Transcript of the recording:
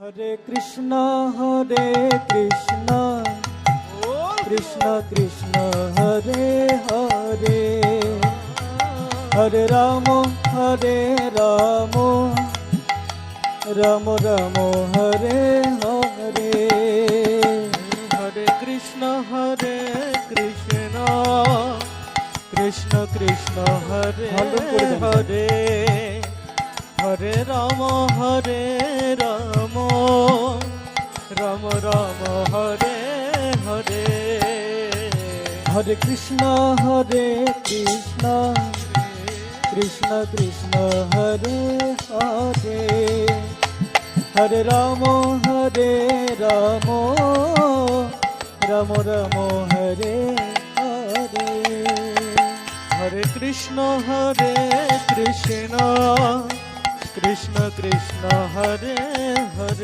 Hare Krishna Krishna Krishna Hare Hare, Hare Ram Ram Ram Hare Hare. Hare Krishna Krishna Krishna Hare Hare, Hare Ram Ram Ram Hare Hare. Hare Krishna Krishna Krishna Hare Hare, Hare Ram Ram Ram Hare Hare. Hare Krishna Krishna Krishna Hare Hare.